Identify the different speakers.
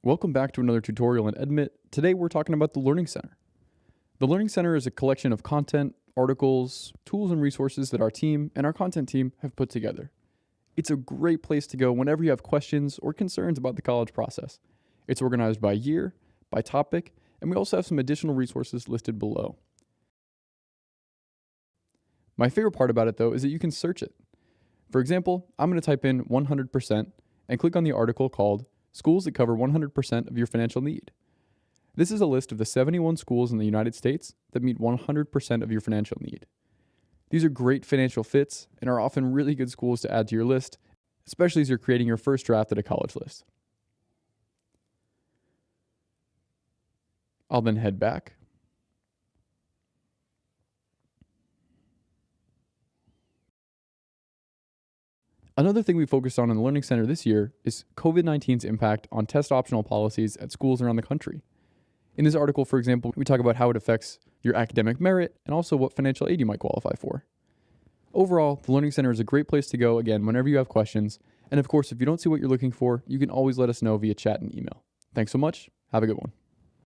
Speaker 1: Welcome back to another tutorial in Edmit. Today we're talking about the Learning Center. The Learning Center is a collection of content, articles, tools, and resources that our team and our content team have put together. It's a great place to go whenever you have questions or concerns about the college process. It's organized by year, by topic, and we also have some additional resources listed below. My favorite part about it though is that you can search it. For example, I'm going to type in 100% and click on the article called Schools that cover 100% of your financial need. This is a list of the 71 schools in the United States that meet 100% of your financial need. These are great financial fits and are often really good schools to add to your list, especially as you're creating your first draft at a college list. I'll then head back. Another thing we focused on in the Learning Center this year is COVID-19's impact on test optional policies at schools around the country. In this article, for example, we talk about how it affects your academic merit and also what financial aid you might qualify for. Overall, the Learning Center is a great place to go, again, whenever you have questions. And of course, if you don't see what you're looking for, you can always let us know via chat and email. Thanks so much. Have a good one.